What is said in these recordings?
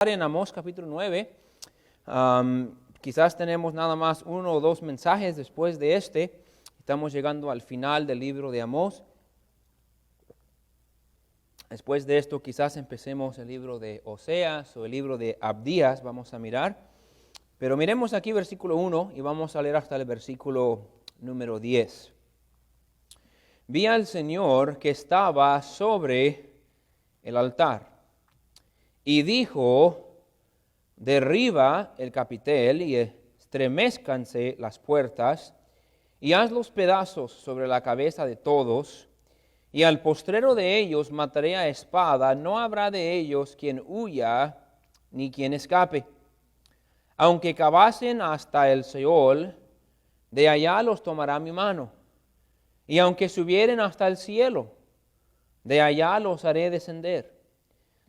En Amós capítulo 9, quizás tenemos nada más uno o dos mensajes después de este. Estamos llegando al final del libro de Amós. Después de esto quizás empecemos el libro de Oseas o el libro de Abdías, vamos a mirar. Pero miremos aquí versículo 1 y vamos a leer hasta el versículo número 10. Vi al Señor que estaba sobre el altar. Y dijo, derriba el capitel y estremezcanse las puertas, y haz los pedazos sobre la cabeza de todos, y al postrero de ellos mataré a espada, no habrá de ellos quien huya ni quien escape. Aunque cavasen hasta el Seol, de allá los tomará mi mano, y aunque subieren hasta el cielo, de allá los haré descender.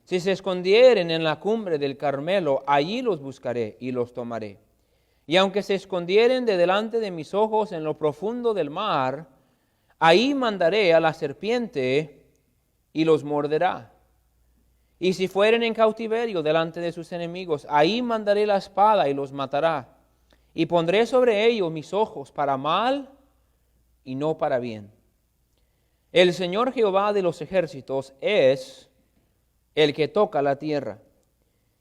Si se escondieren en la cumbre del Carmelo, allí los buscaré y los tomaré. Y aunque se escondieren de delante de mis ojos en lo profundo del mar, ahí mandaré a la serpiente y los morderá. Y si fueren en cautiverio delante de sus enemigos, ahí mandaré la espada y los matará. Y pondré sobre ellos mis ojos para mal y no para bien. El Señor Jehová de los ejércitos es el que toca la tierra,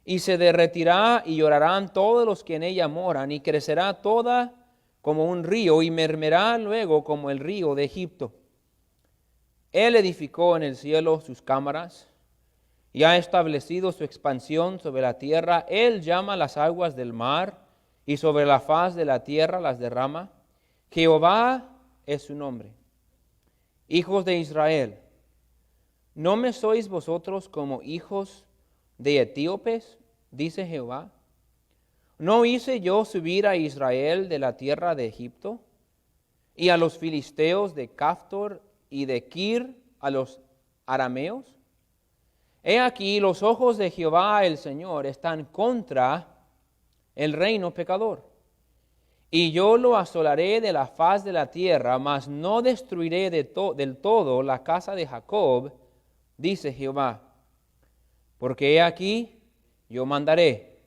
y se derretirá y llorarán todos los que en ella moran, y crecerá toda como un río, y mermerá luego como el río de Egipto. Él edificó en el cielo sus cámaras, y ha establecido su expansión sobre la tierra. Él llama las aguas del mar, y sobre la faz de la tierra las derrama. Jehová es su nombre. Hijos de Israel, ¿no me sois vosotros como hijos de etíopes? Dice Jehová. ¿No hice yo subir a Israel de la tierra de Egipto? Y a los filisteos de Caftor y de Kir, a los arameos. He aquí los ojos de Jehová el Señor están contra el reino pecador. Y yo lo asolaré de la faz de la tierra, mas no destruiré del todo la casa de Jacob, dice Jehová, porque he aquí yo mandaré,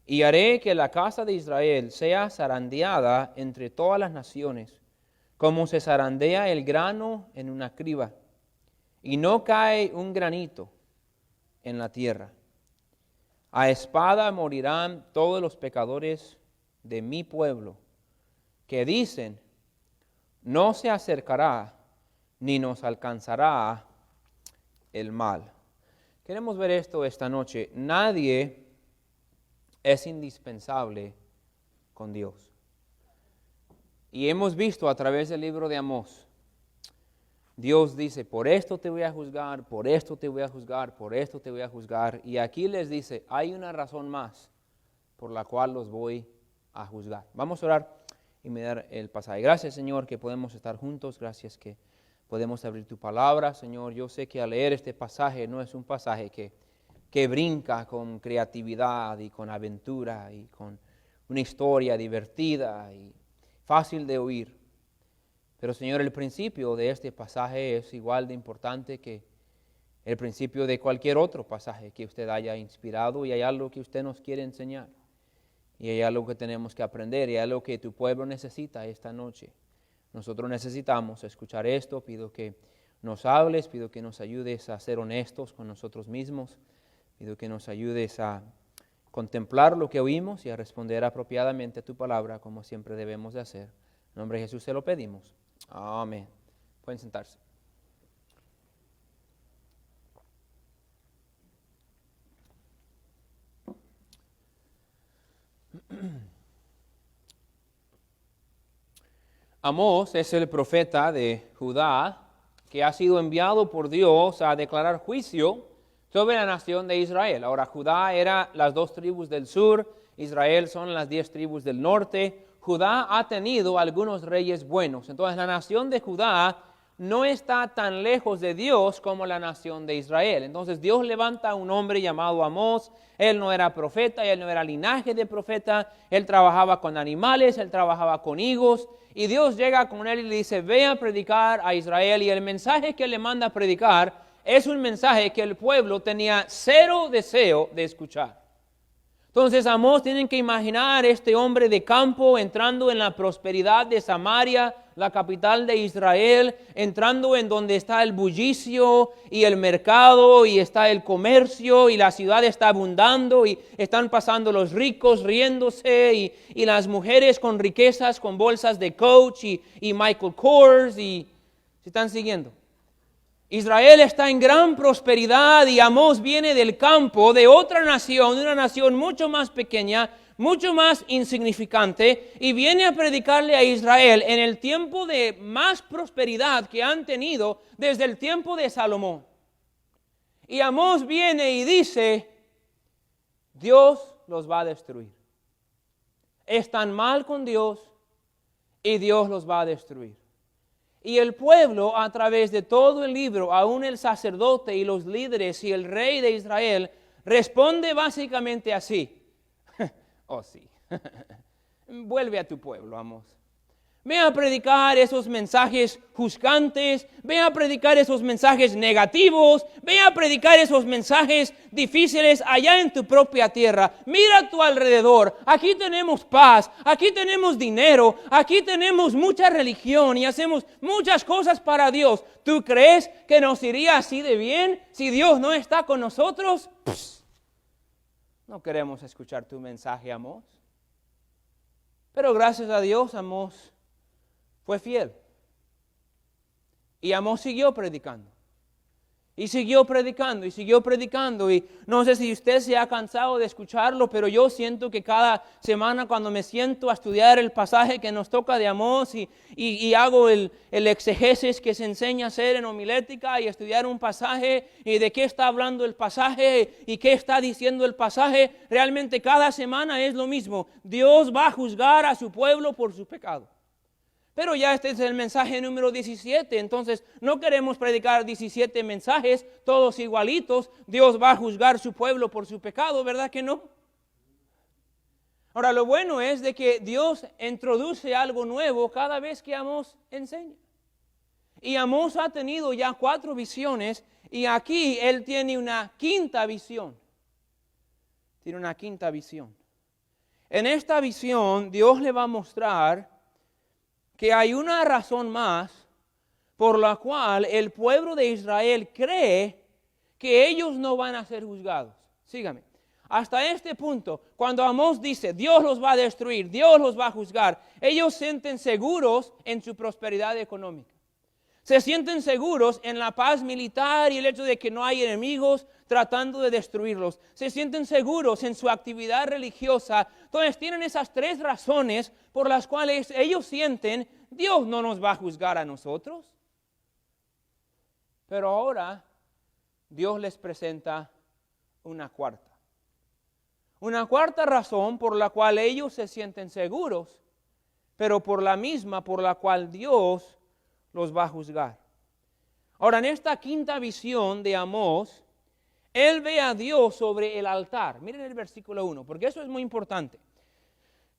y haré que la casa de Israel sea zarandeada entre todas las naciones, como se zarandea el grano en una criba, y no cae un granito en la tierra. A espada morirán todos los pecadores de mi pueblo, que dicen, no se acercará ni nos alcanzará el mal. Queremos ver esto esta noche. Nadie es indispensable con Dios. Y hemos visto a través del libro de Amós, Dios dice, por esto te voy a juzgar, por esto te voy a juzgar, por esto te voy a juzgar. Y aquí les dice, hay una razón más por la cual los voy a juzgar. Vamos a orar y mirar el pasaje. Gracias, Señor, que podemos estar juntos. Gracias que podemos abrir tu palabra, Señor. Yo sé que al leer este pasaje no es un pasaje que brinca con creatividad y con aventura y con una historia divertida y fácil de oír. Pero, Señor, el principio de este pasaje es igual de importante que el principio de cualquier otro pasaje que usted haya inspirado, y hay algo que usted nos quiere enseñar. Y hay algo que tenemos que aprender, y hay algo que tu pueblo necesita esta noche. Nosotros necesitamos escuchar esto. Pido que nos hables, pido que nos ayudes a ser honestos con nosotros mismos. Pido que nos ayudes a contemplar lo que oímos y a responder apropiadamente a tu palabra, como siempre debemos de hacer. En nombre de Jesús se lo pedimos. Amén. Pueden sentarse. Amós es el profeta de Judá que ha sido enviado por Dios a declarar juicio sobre la nación de Israel. Ahora, Judá era las 2 tribus del sur, Israel son las 10 tribus del norte. Judá ha tenido algunos reyes buenos. Entonces, la nación de Judá no está tan lejos de Dios como la nación de Israel. Entonces, Dios levanta a un hombre llamado Amós. Él no era profeta, él no era linaje de profeta. Él trabajaba con animales, él trabajaba con higos. Y Dios llega con él y le dice, ve a predicar a Israel. Y el mensaje que le manda a predicar es un mensaje que el pueblo tenía cero deseo de escuchar. Entonces Amós, tienen que imaginar este hombre de campo entrando en la prosperidad de Samaria, la capital de Israel, entrando en donde está el bullicio y el mercado y está el comercio y la ciudad está abundando y están pasando los ricos riéndose y las mujeres con riquezas, con bolsas de Coach y Michael Kors y se están siguiendo. Israel está en gran prosperidad y Amós viene del campo de otra nación, de una nación mucho más pequeña, mucho más insignificante, y viene a predicarle a Israel en el tiempo de más prosperidad que han tenido desde el tiempo de Salomón. Y Amós viene y dice, Dios los va a destruir. Están mal con Dios y Dios los va a destruir. Y el pueblo, a través de todo el libro, aún el sacerdote y los líderes y el rey de Israel, responde básicamente así. Oh sí, vuelve a tu pueblo, Amós. Ve a predicar esos mensajes juzgantes, ve a predicar esos mensajes negativos, ve a predicar esos mensajes difíciles allá en tu propia tierra. Mira a tu alrededor, aquí tenemos paz, aquí tenemos dinero, aquí tenemos mucha religión y hacemos muchas cosas para Dios. ¿Tú crees que nos iría así de bien si Dios no está con nosotros? No queremos escuchar tu mensaje, Amós. Pero gracias a Dios, Amós fue fiel. Y Amós siguió predicando. Y siguió predicando, y siguió predicando. Y no sé si usted se ha cansado de escucharlo, pero yo siento que cada semana cuando me siento a estudiar el pasaje que nos toca de Amós y hago el exegesis que se enseña a hacer en homilética y estudiar un pasaje y de qué está hablando el pasaje y qué está diciendo el pasaje, realmente cada semana es lo mismo. Dios va a juzgar a su pueblo por su pecado. Pero ya este es el mensaje número 17, entonces no queremos predicar 17 mensajes, todos igualitos. Dios va a juzgar su pueblo por su pecado, ¿verdad que no? Ahora, lo bueno es de que Dios introduce algo nuevo cada vez que Amós enseña. Y Amós ha tenido ya 4 visiones y aquí él tiene una quinta visión. Tiene una quinta visión. En esta visión Dios le va a mostrar que hay una razón más por la cual el pueblo de Israel cree que ellos no van a ser juzgados. Sígame. Hasta este punto, cuando Amós dice, Dios los va a destruir, Dios los va a juzgar, ellos se sienten seguros en su prosperidad económica. Se sienten seguros en la paz militar y el hecho de que no hay enemigos tratando de destruirlos. Se sienten seguros en su actividad religiosa. Entonces tienen esas 3 razones por las cuales ellos sienten, Dios no nos va a juzgar a nosotros. Pero ahora Dios les presenta una cuarta. Una cuarta razón por la cual ellos se sienten seguros, pero por la misma por la cual Dios los va a juzgar. Ahora, en esta quinta visión de Amós, él ve a Dios sobre el altar. Miren el versículo 1, porque eso es muy importante.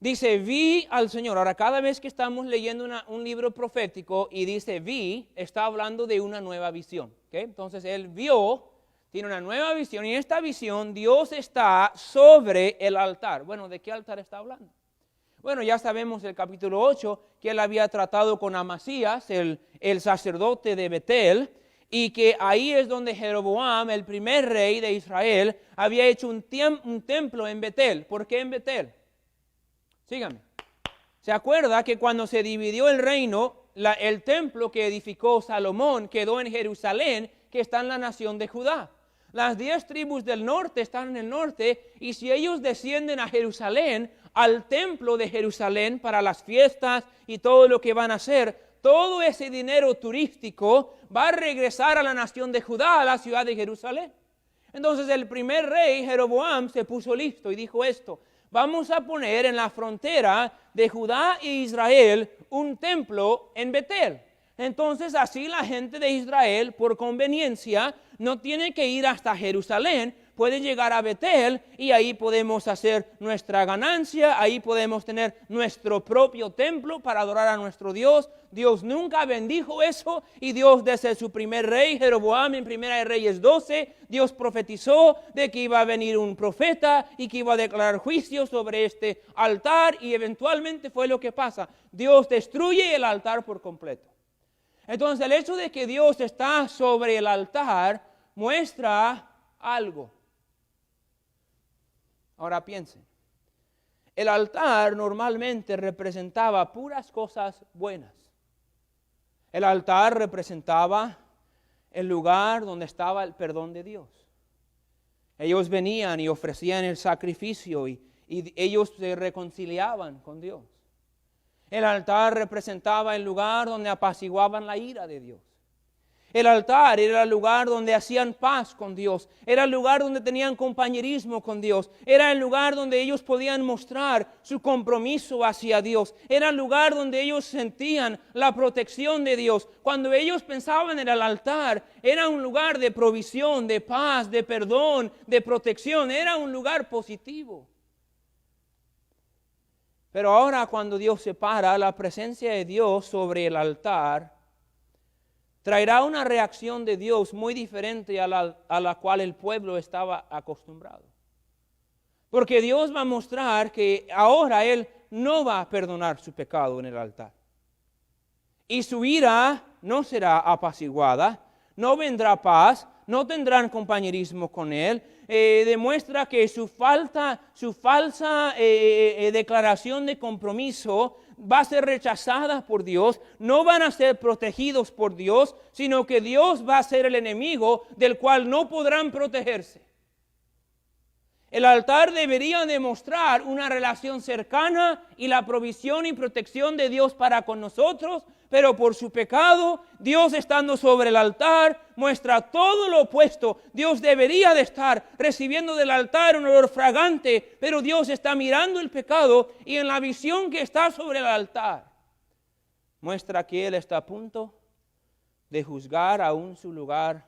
Dice, vi al Señor. Ahora, cada vez que estamos leyendo un libro profético y dice vi, está hablando de una nueva visión. ¿Okay? Entonces, él vio, tiene una nueva visión, y en esta visión Dios está sobre el altar. Bueno, ¿de qué altar está hablando? Bueno, ya sabemos el capítulo 8 que él había tratado con Amasías, el sacerdote de Betel, y que ahí es donde Jeroboam, el primer rey de Israel, había hecho un templo en Betel. ¿Por qué en Betel? Síganme. ¿Se acuerda que cuando se dividió el reino, el templo que edificó Salomón quedó en Jerusalén, que está en la nación de Judá? Las 10 tribus del norte están en el norte, y si ellos descienden a Jerusalén, al templo de Jerusalén para las fiestas y todo lo que van a hacer, todo ese dinero turístico va a regresar a la nación de Judá, a la ciudad de Jerusalén. Entonces el primer rey, Jeroboam, se puso listo y dijo esto: vamos a poner en la frontera de Judá e Israel un templo en Betel. Entonces así la gente de Israel, por conveniencia, no tiene que ir hasta Jerusalén, puede llegar a Betel y ahí podemos hacer nuestra ganancia, ahí podemos tener nuestro propio templo para adorar a nuestro Dios. Dios nunca bendijo eso y Dios desde su primer rey, Jeroboam, en Primera de Reyes 12, Dios profetizó de que iba a venir un profeta y que iba a declarar juicio sobre este altar y eventualmente fue lo que pasa. Dios destruye el altar por completo. Entonces el hecho de que Dios está sobre el altar muestra algo. Ahora piensen, el altar normalmente representaba puras cosas buenas. El altar representaba el lugar donde estaba el perdón de Dios. Ellos venían y ofrecían el sacrificio y ellos se reconciliaban con Dios. El altar representaba el lugar donde apaciguaban la ira de Dios. El altar era el lugar donde hacían paz con Dios. Era el lugar donde tenían compañerismo con Dios. Era el lugar donde ellos podían mostrar su compromiso hacia Dios. Era el lugar donde ellos sentían la protección de Dios. Cuando ellos pensaban en el altar, era un lugar de provisión, de paz, de perdón, de protección. Era un lugar positivo. Pero ahora cuando Dios separa la presencia de Dios sobre el altar, traerá una reacción de Dios muy diferente a la cual el pueblo estaba acostumbrado. Porque Dios va a mostrar que ahora Él no va a perdonar su pecado en el altar. Y su ira no será apaciguada, no vendrá paz, no tendrán compañerismo con Él. Demuestra que su falsa declaración de compromiso va a ser rechazada por Dios, no van a ser protegidos por Dios, sino que Dios va a ser el enemigo del cual no podrán protegerse. El altar debería demostrar una relación cercana y la provisión y protección de Dios para con nosotros, pero por su pecado, Dios estando sobre el altar muestra todo lo opuesto. Dios debería de estar recibiendo del altar un olor fragante, pero Dios está mirando el pecado y en la visión que está sobre el altar muestra que Él está a punto de juzgar aún su lugar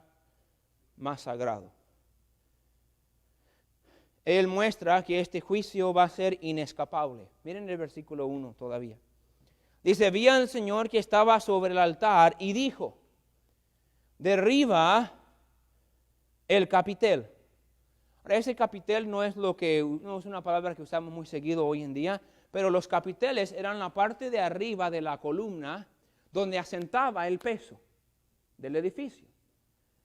más sagrado. Él muestra que este juicio va a ser inescapable. Miren el versículo 1 todavía. Dice, vi al Señor que estaba sobre el altar y dijo, derriba el capitel. Ahora, ese capitel no es una palabra que usamos muy seguido hoy en día, pero los capiteles eran la parte de arriba de la columna donde asentaba el peso del edificio.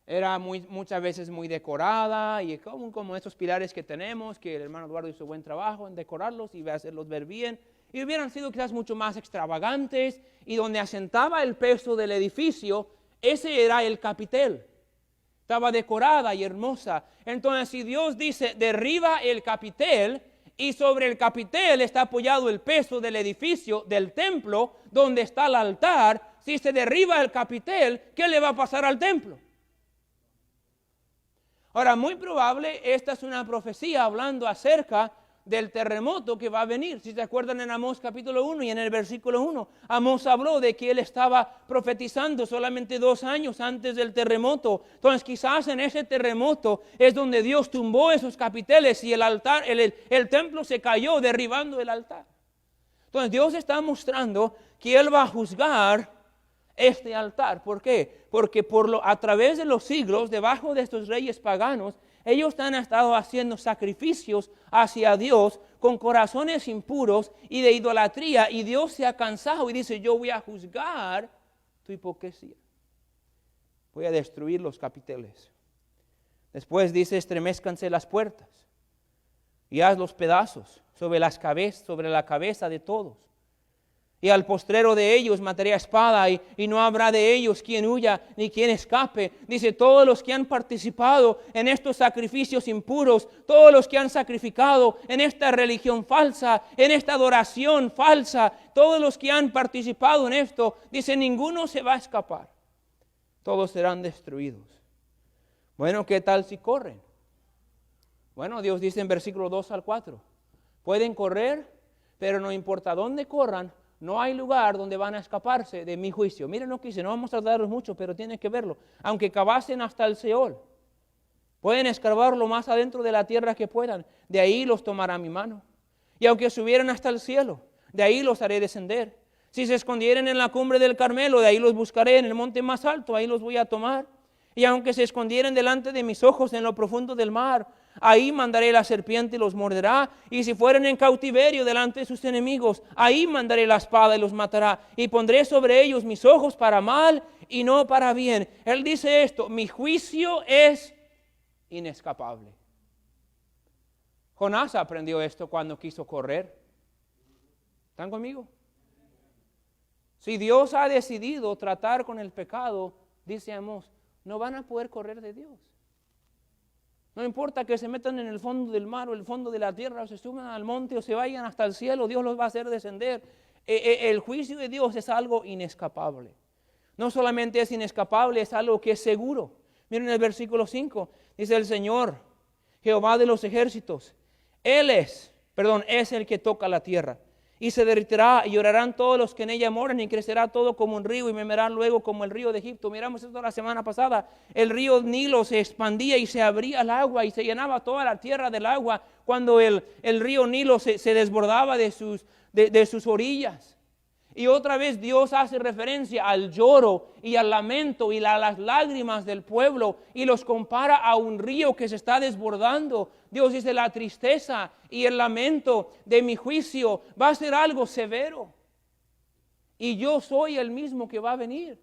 Era muchas veces muy decorada y como estos pilares que tenemos, que el hermano Eduardo hizo buen trabajo en decorarlos y hacerlos ver bien. Y hubieran sido quizás mucho más extravagantes y donde asentaba el peso del edificio, ese era el capitel. Estaba decorada y hermosa. Entonces si Dios dice derriba el capitel y sobre el capitel está apoyado el peso del edificio, del templo, donde está el altar, si se derriba el capitel, ¿qué le va a pasar al templo? Ahora, muy probable, esta es una profecía hablando acerca del terremoto que va a venir. Si se acuerdan en Amós capítulo 1 y en el versículo 1, Amós habló de que él estaba profetizando solamente 2 años antes del terremoto. Entonces quizás en ese terremoto es donde Dios tumbó esos capiteles y el altar, el templo se cayó derribando el altar. Entonces Dios está mostrando que Él va a juzgar este altar. ¿Por qué? Porque a través de los siglos, debajo de estos reyes paganos, ellos han estado haciendo sacrificios hacia Dios con corazones impuros y de idolatría, y Dios se ha cansado y dice, yo voy a juzgar tu hipocresía. Voy a destruir los capiteles. Después dice, estremezcanse las puertas y haz los pedazos sobre la cabeza de todos. Y al postrero de ellos mataré a espada y no habrá de ellos quien huya ni quien escape. Dice, todos los que han participado en estos sacrificios impuros, todos los que han sacrificado en esta religión falsa, en esta adoración falsa, todos los que han participado en esto, dice, ninguno se va a escapar. Todos serán destruidos. Bueno, ¿qué tal si corren? Bueno, Dios dice en versículo 2 al 4, pueden correr, pero no importa dónde corran, no hay lugar donde van a escaparse de mi juicio. Miren lo que dice, no vamos a tardarlos mucho, pero tienen que verlo. Aunque cavasen hasta el Seol, Pueden escarbar lo más adentro de la tierra que puedan. De ahí los tomará mi mano. Y aunque subieran hasta el cielo, de ahí los haré descender. Si se escondieren en la cumbre del Carmelo, de ahí los buscaré. En el monte más alto, ahí los voy a tomar. Y aunque se escondieren delante de mis ojos en lo profundo del mar, ahí mandaré la serpiente y los morderá. Y si fueren en cautiverio delante de sus enemigos, ahí mandaré la espada y los matará. Y pondré sobre ellos mis ojos para mal y no para bien. Él dice esto: mi juicio es inescapable. Jonás aprendió esto cuando quiso correr. ¿Están conmigo? Si Dios ha decidido tratar con el pecado, dice Amós, no van a poder correr de Dios. No importa que se metan en el fondo del mar o el fondo de la tierra, o se suban al monte o se vayan hasta el cielo, Dios los va a hacer descender. El juicio de Dios es algo inescapable. No solamente es inescapable, es algo que es seguro. Miren el versículo 5, dice el Señor, Jehová de los ejércitos, es el que toca la tierra. Y se derritirá y llorarán todos los que en ella moran y crecerá todo como un río y memerán luego como el río de Egipto. Miramos esto la semana pasada. El río Nilo se expandía y se abría el agua y se llenaba toda la tierra del agua cuando el río Nilo se desbordaba de sus orillas. Y otra vez Dios hace referencia al lloro y al lamento y a las lágrimas del pueblo y los compara a un río que se está desbordando. Dios dice, la tristeza y el lamento de mi juicio va a ser algo severo. Y yo soy el mismo que va a venir.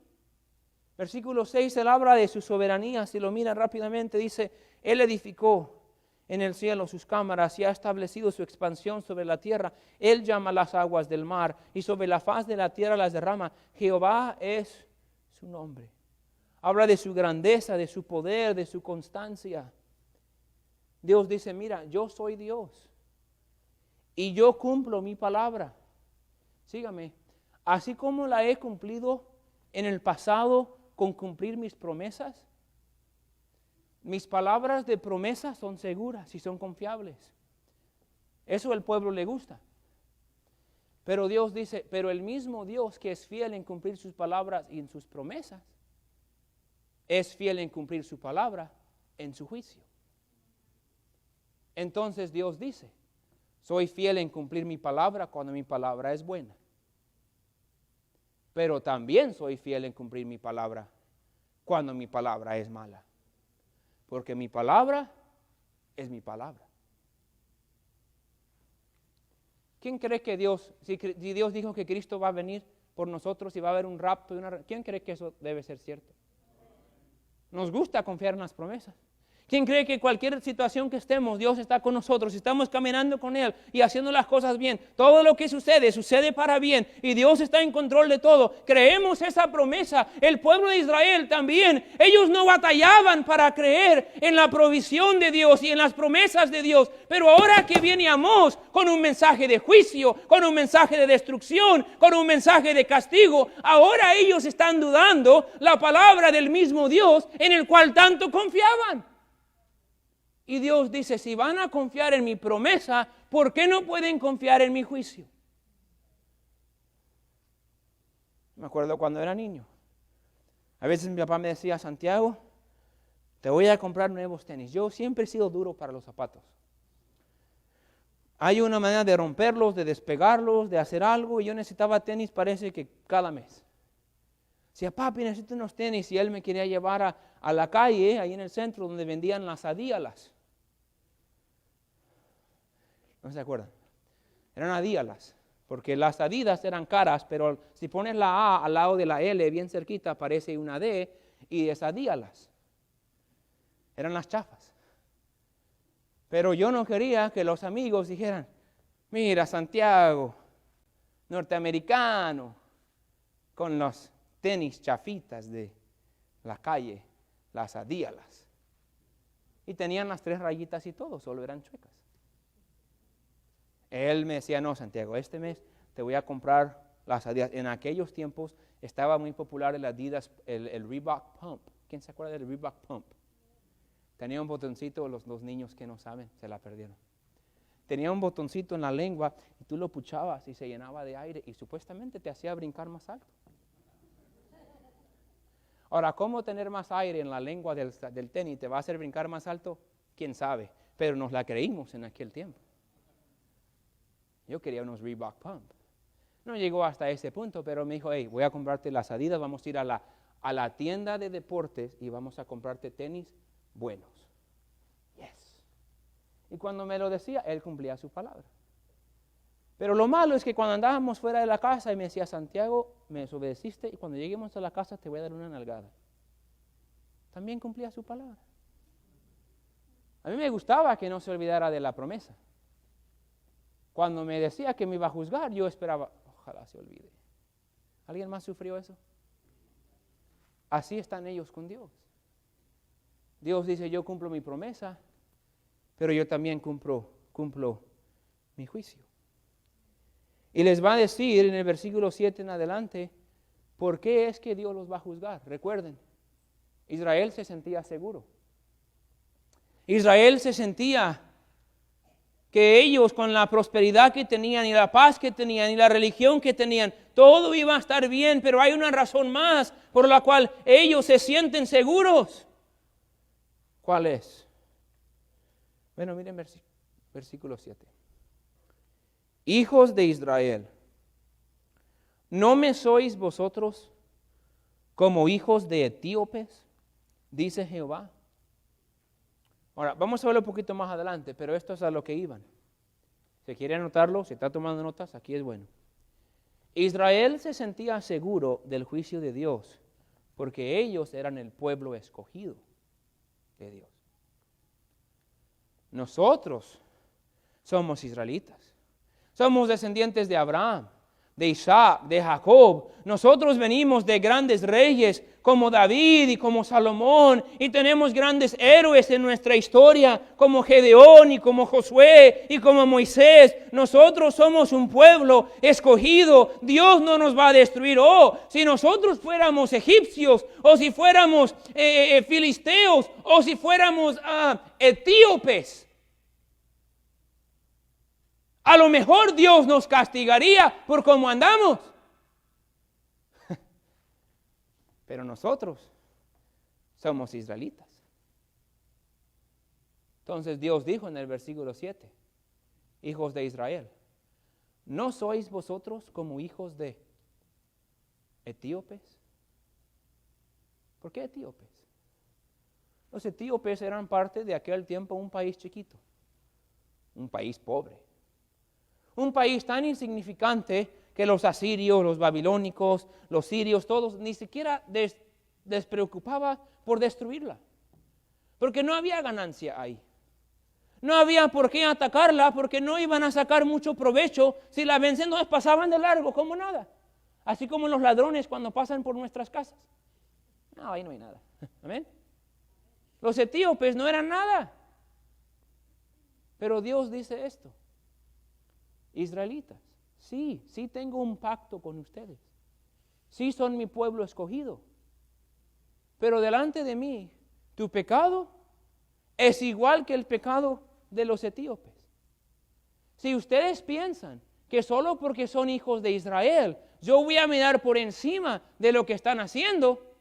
Versículo 6, él habla de su soberanía. Si lo mira rápidamente, dice, él edificó en el cielo sus cámaras y ha establecido su expansión sobre la tierra. Él llama las aguas del mar y sobre la faz de la tierra las derrama. Jehová es su nombre. Habla de su grandeza, de su poder, de su constancia. Dios dice, mira, yo soy Dios y yo cumplo mi palabra. Sígame. Así como la he cumplido en el pasado con cumplir mis promesas, mis palabras de promesa son seguras y son confiables. Eso al pueblo le gusta. Pero Dios dice, pero el mismo Dios que es fiel en cumplir sus palabras y en sus promesas, es fiel en cumplir su palabra en su juicio. Entonces Dios dice, soy fiel en cumplir mi palabra cuando mi palabra es buena. Pero también soy fiel en cumplir mi palabra cuando mi palabra es mala. Porque mi palabra es mi palabra. ¿Quién cree que Dios, si Dios dijo que Cristo va a venir por nosotros y va a haber un rapto, ¿quién cree que eso debe ser cierto? Nos gusta confiar en las promesas. ¿Quién cree que cualquier situación que estemos, Dios está con nosotros, estamos caminando con Él y haciendo las cosas bien? Todo lo que sucede para bien y Dios está en control de todo. Creemos esa promesa. El pueblo de Israel también, ellos no batallaban para creer en la provisión de Dios y en las promesas de Dios. Pero ahora que viene Amós con un mensaje de juicio, con un mensaje de destrucción, con un mensaje de castigo, ahora ellos están dudando la palabra del mismo Dios en el cual tanto confiaban. Y Dios dice, si van a confiar en mi promesa, ¿por qué no pueden confiar en mi juicio? Me acuerdo cuando era niño. A veces mi papá me decía, Santiago, te voy a comprar nuevos tenis. Yo siempre he sido duro para los zapatos. Hay una manera de romperlos, de despegarlos, de hacer algo, y yo necesitaba tenis parece que cada mes. Decía, papi, necesito unos tenis, y él me quería llevar a la calle, ahí en el centro, donde vendían las Adidas. ¿No se acuerdan? Eran Adidas, porque las Adidas eran caras, pero si pones la A al lado de la L, bien cerquita, aparece una D, y es Adidas. Eran las chafas. Pero yo no quería que los amigos dijeran, mira, Santiago, norteamericano, con los tenis chafitas de la calle, las Adidas. Y tenían las 3 rayitas y todo, solo eran chuecas. Él me decía, no, Santiago, este mes te voy a comprar las Adidas. En aquellos tiempos estaba muy popular el Adidas, el Reebok Pump. ¿Quién se acuerda del Reebok Pump? Tenía un botoncito, los niños que no saben, se la perdieron. Tenía un botoncito en la lengua y tú lo puchabas y se llenaba de aire y supuestamente te hacía brincar más alto. Ahora, ¿cómo tener más aire en la lengua del tenis te va a hacer brincar más alto? ¿Quién sabe? Pero nos la creímos en aquel tiempo. Yo quería unos Reebok Pump. No llegó hasta ese punto, pero me dijo, hey, voy a comprarte las Adidas, vamos a ir a la tienda de deportes y vamos a comprarte tenis buenos. Yes. Y cuando me lo decía, él cumplía su palabra. Pero lo malo es que cuando andábamos fuera de la casa y me decía, Santiago, me desobedeciste y cuando lleguemos a la casa te voy a dar una nalgada. También cumplía su palabra. A mí me gustaba que no se olvidara de la promesa. Cuando me decía que me iba a juzgar, yo esperaba, ojalá se olvide. ¿Alguien más sufrió eso? Así están ellos con Dios. Dios dice, yo cumplo mi promesa, pero yo también cumplo mi juicio. Y les va a decir en el versículo 7 en adelante, ¿por qué es que Dios los va a juzgar? Recuerden, Israel se sentía seguro. Israel se sentía que ellos con la prosperidad que tenían y la paz que tenían y la religión que tenían, todo iba a estar bien, pero hay una razón más por la cual ellos se sienten seguros. ¿Cuál es? Bueno, miren versículo 7. Hijos de Israel, ¿no me sois vosotros como hijos de etíopes? Dice Jehová. Ahora, vamos a verlo un poquito más adelante, pero esto es a lo que iban. Si quiere anotarlo, si está tomando notas, aquí es bueno. Israel se sentía seguro del juicio de Dios, porque ellos eran el pueblo escogido de Dios. Nosotros somos israelitas. Somos descendientes de Abraham, de Isaac, de Jacob. Nosotros venimos de grandes reyes como David y como Salomón, y tenemos grandes héroes en nuestra historia como Gedeón y como Josué y como Moisés. Nosotros somos un pueblo escogido. Dios no nos va a destruir. Si nosotros fuéramos egipcios o si fuéramos filisteos o si fuéramos etíopes, a lo mejor Dios nos castigaría por cómo andamos. Pero nosotros somos israelitas. Entonces Dios dijo en el versículo 7, hijos de Israel, ¿no sois vosotros como hijos de etíopes? ¿Por qué etíopes? Los etíopes eran parte de aquel tiempo un país chiquito, un país pobre. Un país tan insignificante que los asirios, los babilónicos, los sirios, todos ni siquiera les preocupaba por destruirla. Porque no había ganancia ahí. No había por qué atacarla porque no iban a sacar mucho provecho. Si la vencen, no pasaban de largo como nada. Así como los ladrones cuando pasan por nuestras casas. No, ahí no hay nada. ¿Amén? Los etíopes no eran nada. Pero Dios dice esto. Israelitas, sí tengo un pacto con ustedes. Sí son mi pueblo escogido. Pero delante de mí, tu pecado es igual que el pecado de los etíopes. Si ustedes piensan que solo porque son hijos de Israel, yo voy a mirar por encima de lo que están haciendo,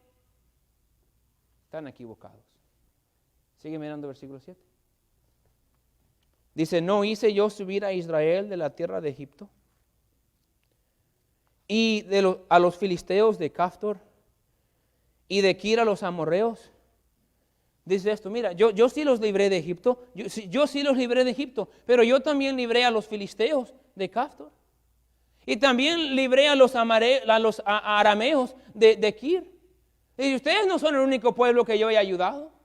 están equivocados. Sigue mirando versículo 7. Dice, ¿no hice yo subir a Israel de la tierra de Egipto? Y a los filisteos de Caftor y de Kir a los amorreos. Dice esto, mira, yo sí los libré de Egipto, yo sí los libré de Egipto, pero yo también libré a los filisteos de Caftor. Y también libré a los arameos de Kir. Y ustedes no son el único pueblo que yo he ayudado.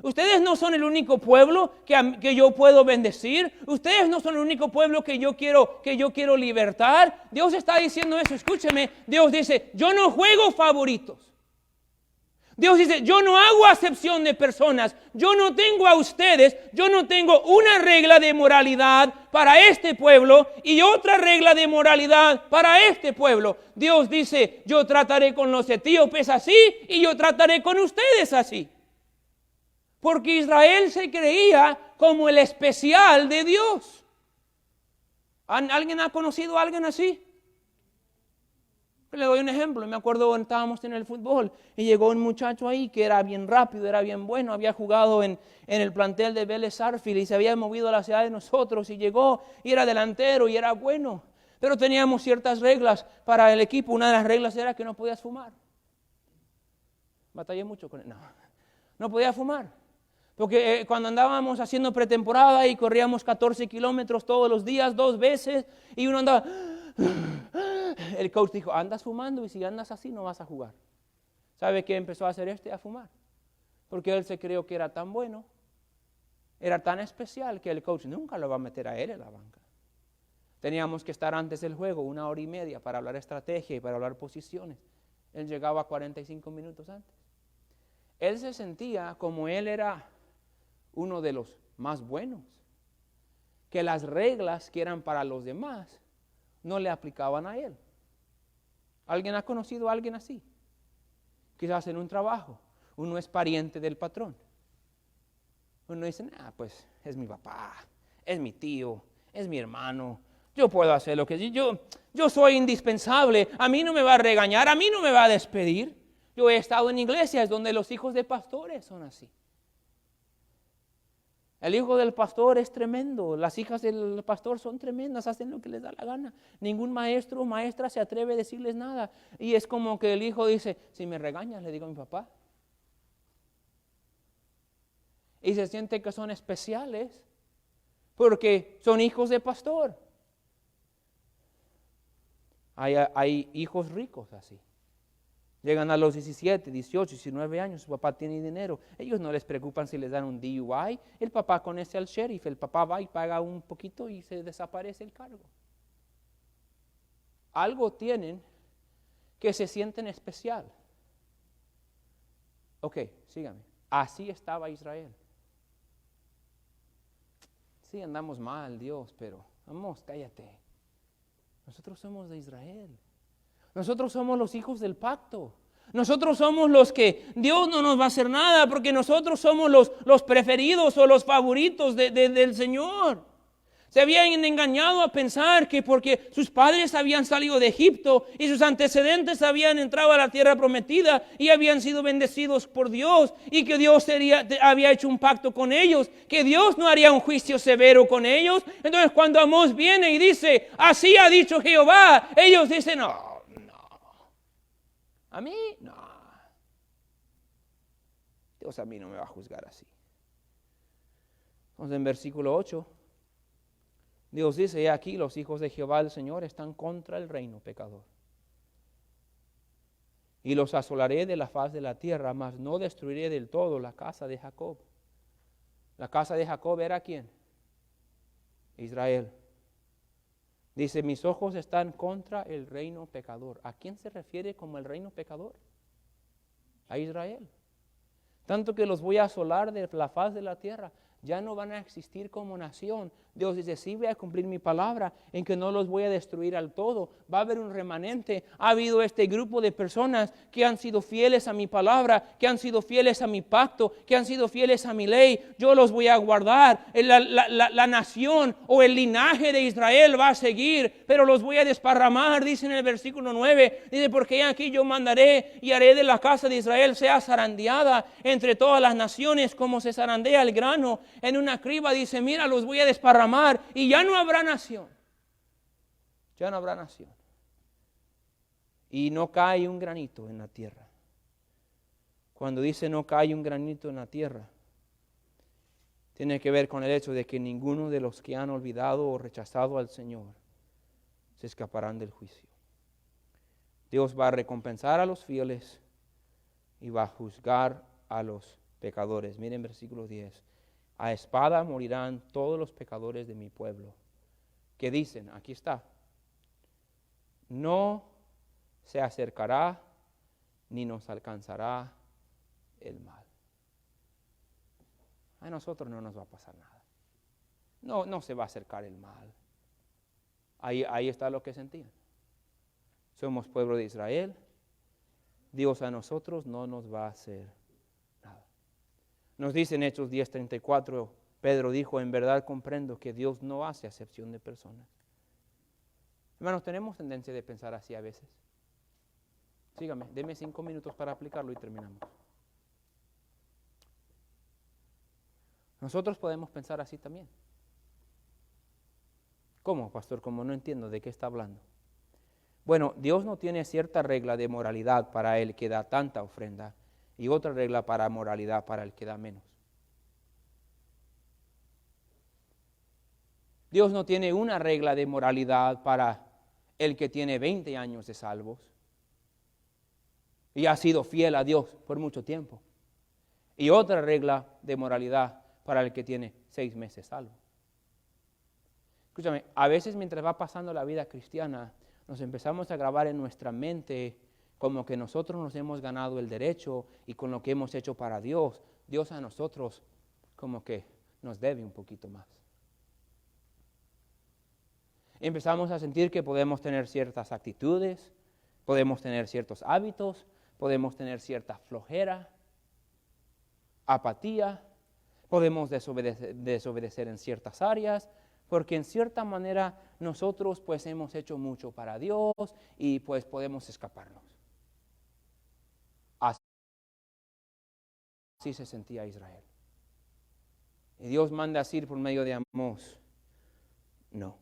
Ustedes no son el único pueblo que yo puedo bendecir. Ustedes no son el único pueblo que yo quiero libertar. Dios está diciendo eso, escúcheme. Dios dice, yo no juego favoritos. Dios dice, yo no hago acepción de personas. Yo no tengo a ustedes, yo no tengo una regla de moralidad para este pueblo y otra regla de moralidad para este pueblo. Dios dice, yo trataré con los etíopes así y yo trataré con ustedes así. Porque Israel se creía como el especial de Dios. ¿Alguien ha conocido a alguien así? Le doy un ejemplo. Me acuerdo cuando estábamos en el fútbol y llegó un muchacho ahí que era bien rápido, era bien bueno, había jugado en el plantel de Vélez Sarsfield y se había movido a la ciudad de nosotros y llegó y era delantero y era bueno. Pero teníamos ciertas reglas para el equipo. Una de las reglas era que no podías fumar. Batallé mucho con él. No podía fumar. Porque cuando andábamos haciendo pretemporada y corríamos 14 kilómetros todos los días, 2 veces, y uno andaba... El coach dijo, andas fumando y si andas así no vas a jugar. ¿Sabe qué empezó a hacer A fumar. Porque él se creyó que era tan bueno, era tan especial que el coach nunca lo va a meter a él en la banca. Teníamos que estar antes del juego 1 hora y media para hablar estrategia y para hablar posiciones. Él llegaba 45 minutos antes. Él se sentía como él era uno de los más buenos, que las reglas que eran para los demás no le aplicaban a él. ¿Alguien ha conocido a alguien así? Quizás en un trabajo, uno es pariente del patrón. Uno dice, pues es mi papá, es mi tío, es mi hermano, yo puedo hacer lo que yo soy indispensable, a mí no me va a regañar, a mí no me va a despedir. Yo he estado en iglesias donde los hijos de pastores son así. El hijo del pastor es tremendo, las hijas del pastor son tremendas, hacen lo que les da la gana. Ningún maestro o maestra se atreve a decirles nada. Y es como que el hijo dice, si me regañas, le digo a mi papá. Y se siente que son especiales porque son hijos de pastor. Hay hijos ricos así. Llegan a los 17, 18, 19 años, su papá tiene dinero. Ellos no les preocupan si les dan un DUI. El papá conoce al sheriff, el papá va y paga un poquito y se desaparece el cargo. Algo tienen que se sienten especial. Ok, síganme. Así estaba Israel. Sí, andamos mal, Dios, pero vamos, cállate. Nosotros somos de Israel. Nosotros somos los hijos del pacto. Nosotros somos los que Dios no nos va a hacer nada porque nosotros somos los preferidos o los favoritos del Señor. Se habían engañado a pensar que porque sus padres habían salido de Egipto y sus antecedentes habían entrado a la tierra prometida y habían sido bendecidos por Dios y que Dios había hecho un pacto con ellos, que Dios no haría un juicio severo con ellos. Entonces cuando Amós viene y dice, así ha dicho Jehová, ellos dicen, no. A mí, no. Dios a mí no me va a juzgar así. Entonces en versículo 8, Dios dice, he aquí los hijos de Jehová el Señor están contra el reino pecador. Y los asolaré de la faz de la tierra, mas no destruiré del todo la casa de Jacob. La casa de Jacob era ¿quién? Israel. Dice, mis ojos están contra el reino pecador. ¿A quién se refiere como el reino pecador? A Israel. Tanto que los voy a asolar de la faz de la tierra. Ya no van a existir como nación. Dios dice, sí voy a cumplir mi palabra en que no los voy a destruir al todo. Va a haber un remanente. Ha habido este grupo de personas que han sido fieles a mi palabra, que han sido fieles a mi pacto, que han sido fieles a mi ley. Yo los voy a guardar. La nación o el linaje de Israel va a seguir, pero los voy a desparramar, dice en el versículo 9. Dice, porque aquí yo mandaré y haré de la casa de Israel sea zarandeada entre todas las naciones como se zarandea el grano en una criba. Dice, mira, los voy a desparramar y ya no habrá nación. Ya no habrá nación. Y no cae un granito en la tierra. Cuando dice no cae un granito en la tierra, tiene que ver con el hecho de que ninguno de los que han olvidado o rechazado al Señor se escaparán del juicio. Dios va a recompensar a los fieles y va a juzgar a los pecadores. Miren versículo 10. A espada morirán todos los pecadores de mi pueblo. ¿Qué dicen? Aquí está. No se acercará ni nos alcanzará el mal. A nosotros no nos va a pasar nada. No se va a acercar el mal. Ahí está lo que sentían. Somos pueblo de Israel. Dios a nosotros no nos va a hacer nada. Nos dice en Hechos 10:34, Pedro dijo, en verdad comprendo que Dios no hace acepción de personas. Hermanos, tenemos tendencia de pensar así a veces. Sígame, deme 5 minutos para aplicarlo y terminamos. Nosotros podemos pensar así también. ¿Cómo, pastor? Como no entiendo de qué está hablando. Bueno, Dios no tiene cierta regla de moralidad para el que da tanta ofrenda y otra regla para moralidad para el que da menos. Dios no tiene una regla de moralidad para el que tiene 20 años de salvos y ha sido fiel a Dios por mucho tiempo. Y otra regla de moralidad para el que tiene 6 meses salvo. Escúchame, a veces mientras va pasando la vida cristiana, nos empezamos a grabar en nuestra mente como que nosotros nos hemos ganado el derecho y con lo que hemos hecho para Dios, Dios a nosotros como que nos debe un poquito más. Empezamos a sentir que podemos tener ciertas actitudes, podemos tener ciertos hábitos, podemos tener cierta flojera, apatía, podemos desobedecer en ciertas áreas, porque en cierta manera nosotros pues hemos hecho mucho para Dios y pues podemos escaparnos. Así se sentía Israel. Y Dios manda decir por medio de Amós, no.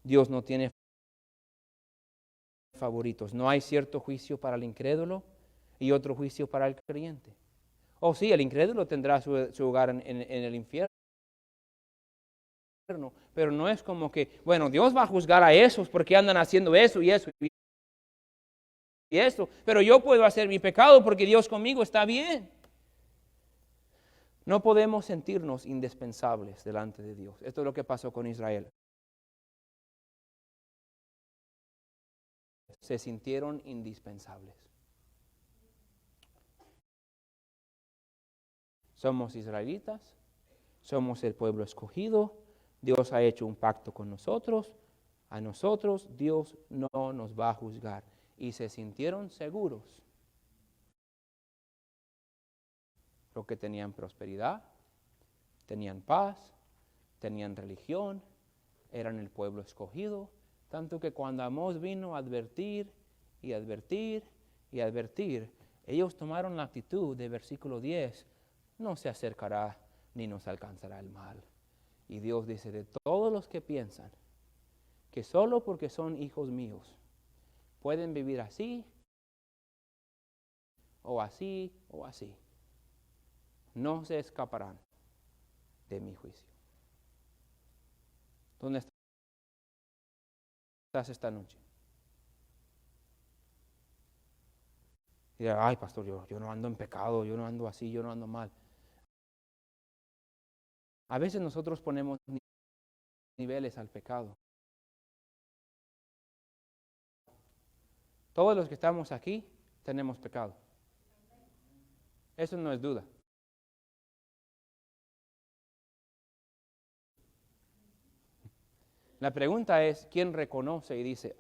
Dios no tiene favoritos. No hay cierto juicio para el incrédulo y otro juicio para el creyente. Oh sí, el incrédulo tendrá su hogar en el infierno. Pero no es como que, bueno, Dios va a juzgar a esos porque andan haciendo eso y eso y eso, pero yo puedo hacer mi pecado porque Dios conmigo está bien. No podemos sentirnos indispensables delante de Dios. Esto es lo que pasó con Israel. Se sintieron indispensables. Somos israelitas, somos el pueblo escogido, Dios ha hecho un pacto con nosotros, a nosotros Dios no nos va a juzgar. Y se sintieron seguros porque tenían prosperidad, tenían paz, tenían religión, eran el pueblo escogido, tanto que cuando Amós vino a advertir y advertir y advertir, ellos tomaron la actitud de versículo 10, no se acercará ni nos alcanzará el mal. Y Dios dice, de todos los que piensan que solo porque son hijos míos pueden vivir así, o así, o así, no se escaparán de mi juicio. ¿Dónde estás esta noche? Y dirá, ay pastor, yo no ando en pecado, yo no ando así, yo no ando mal. A veces nosotros ponemos niveles al pecado. Todos los que estamos aquí tenemos pecado. Eso no es duda. La pregunta es, ¿quién reconoce y dice,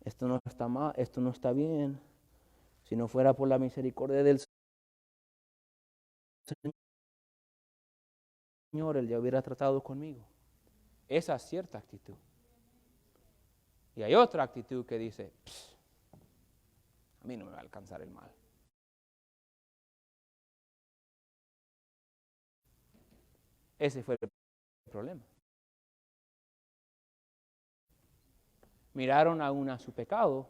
esto no está mal, esto no está bien? Si no fuera por la misericordia del Señor, Él ya hubiera tratado conmigo. Esa es cierta actitud. Y hay otra actitud que dice, a mí no me va a alcanzar el mal. Ese fue el problema. Miraron aún a su pecado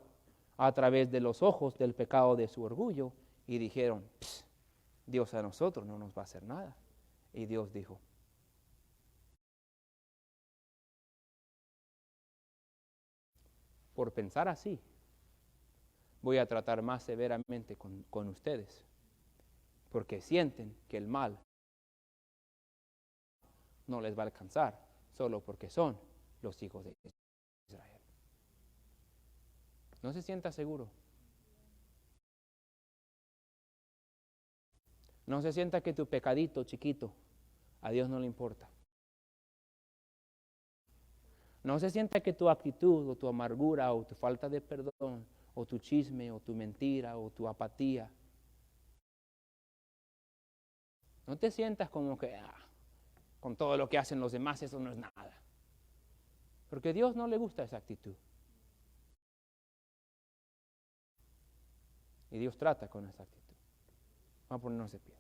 a través de los ojos del pecado de su orgullo y dijeron, Dios a nosotros no nos va a hacer nada. Y Dios dijo, por pensar así, voy a tratar más severamente con ustedes, porque sienten que el mal no les va a alcanzar, solo porque son los hijos de Israel. No se sienta seguro. No se sienta que tu pecadito chiquito a Dios no le importa. No se sienta que tu actitud o tu amargura o tu falta de perdón o tu chisme o tu mentira o tu apatía. No te sientas como que con todo lo que hacen los demás eso no es nada. Porque a Dios no le gusta esa actitud. Y Dios trata con esa actitud. Vamos a ponernos de pie.